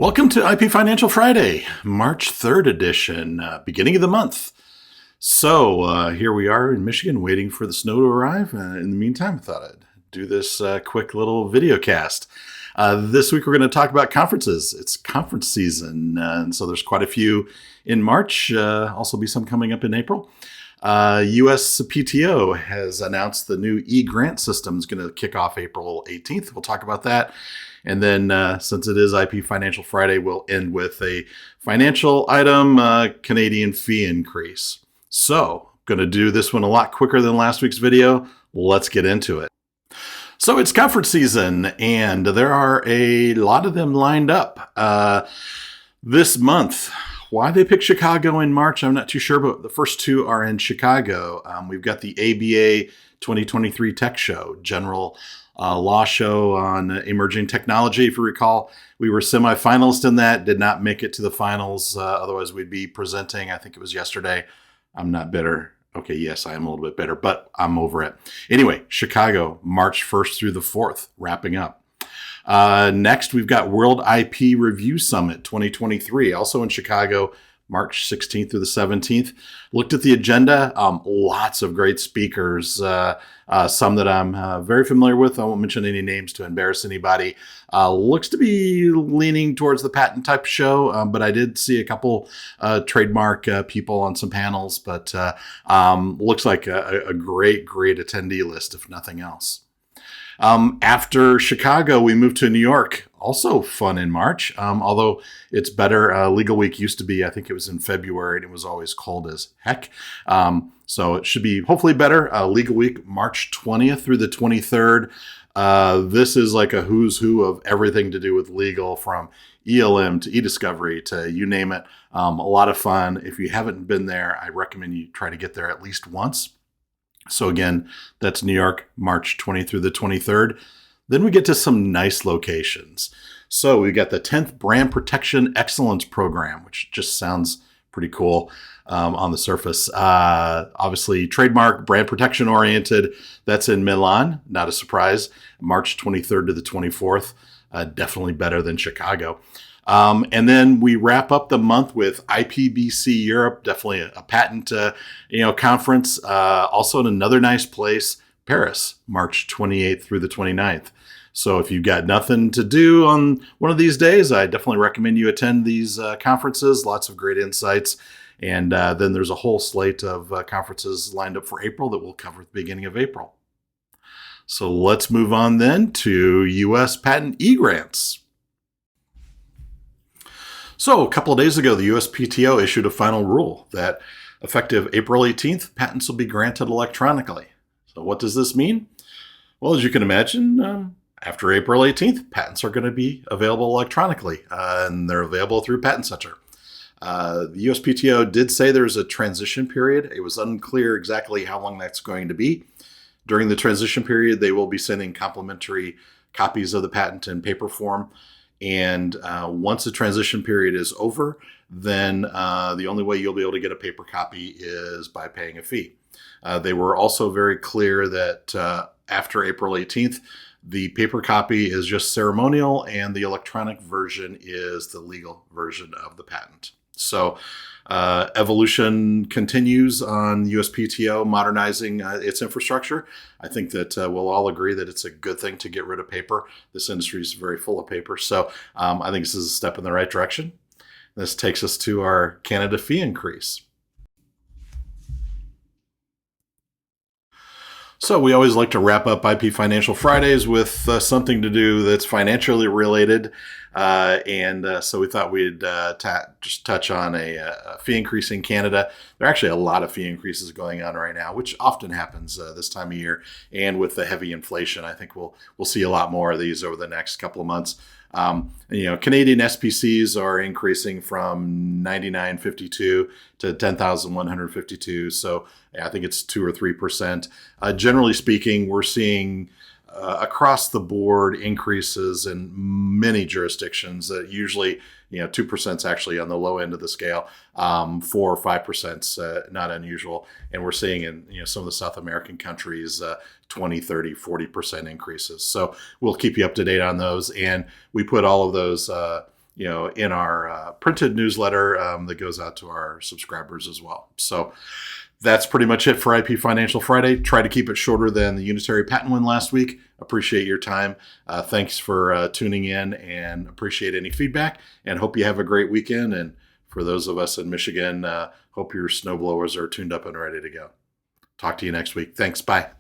Welcome to IP Financial Friday, March 3rd edition, beginning of the month. So here we are in Michigan waiting for the snow to arrive. In the meantime, I thought I'd do this quick little video cast. This week we're going to talk about conferences. It's conference season, and so there's quite a few in March. Also be some coming up in April. US PTO has announced the new e-grant system is going to kick off April 18th. We'll talk about that. And then since it is IP Financial Friday, we'll end with a financial item, Canadian fee increase. So going to do this one a lot quicker than last week's video. Let's get into it. So it's conference season, and there are a lot of them lined up this month. Why they pick Chicago in March, I'm not too sure, but the first two are in Chicago. We've got the ABA 2023 Tech Show, general law show on emerging technology. If you recall, we were semifinalists in that, did not make it to the finals. Otherwise, we'd be presenting, I think it was yesterday. I'm not bitter. Okay, yes, I am a little bit bitter, but I'm over it. Anyway, Chicago, March 1st through the 4th, wrapping up. Next, we've got World IP Review Summit 2023, also in Chicago, March 16th through the 17th. Looked at the agenda, lots of great speakers, some that I'm very familiar with. I won't mention any names to embarrass anybody. Looks to be leaning towards the patent type show, but I did see a couple trademark people on some panels, but looks like a great attendee list, if nothing else. After Chicago, we moved to New York. Also fun in March, although it's better. Legal Week used to be, I think it was in February, and it was always cold as heck. So it should be hopefully better. Legal Week, March 20th through the 23rd. This is like a who's who of everything to do with legal, from ELM to e-discovery to you name it. A lot of fun. If you haven't been there, I recommend you try to get there at least once. So again, that's New York, March 20th through the 23rd. Then we get to some nice locations. So we got the 10th Brand Protection Excellence Program, which just sounds pretty cool on the surface. Obviously, trademark, brand protection oriented. That's in Milan, not a surprise. March 23rd to the 24th. Definitely better than Chicago. And then we wrap up the month with IPBC Europe, definitely a patent conference. Also in another nice place, Paris, March 28th through the 29th. So if you've got nothing to do on one of these days, I definitely recommend you attend these conferences. Lots of great insights. And then there's a whole slate of conferences lined up for April that we'll cover at the beginning of April. So let's move on then to U.S. patent e-grants. So a couple of days ago, the USPTO issued a final rule that effective April 18th, patents will be granted electronically. So what does this mean? Well, as you can imagine, after April 18th, patents are going to be available electronically, and they're available through Patent Center. The USPTO did say there's a transition period. It was unclear exactly how long that's going to be. During the transition period, they will be sending complimentary copies of the patent in paper form. And once the transition period is over, then the only way you'll be able to get a paper copy is by paying a fee. They were also very clear that after April 18th, the paper copy is just ceremonial and the electronic version is the legal version of the patent. So evolution continues on USPTO modernizing its infrastructure. I think that we'll all agree that it's a good thing to get rid of paper. This industry is very full of paper. So I think this is a step in the right direction. This takes us to our Canada fee increase. So we always like to wrap up IP Financial Fridays with something to do that's financially related. So we thought we'd just touch on a fee increase in Canada. There are actually a lot of fee increases going on right now, which often happens this time of year. And with the heavy inflation, I think we'll see a lot more of these over the next couple of months. Canadian SPCs are increasing from $99.52 to $10,152. So I think it's 2 or 3%. Generally speaking, we're seeing across the board increases in many jurisdictions that usually, 2% is actually on the low end of the scale. 4 or 5% not unusual. And we're seeing in, some of the South American countries, 20, 30, 40% increases. So we'll keep you up to date on those. And we put all of those, in our printed newsletter that goes out to our subscribers as well. So that's pretty much it for IP Financial Friday. Try to keep it shorter than the Unitary Patent win last week. Appreciate your time. Thanks for tuning in, and appreciate any feedback, and hope you have a great weekend. And for those of us in Michigan, hope your snowblowers are tuned up and ready to go. Talk to you next week. Thanks. Bye.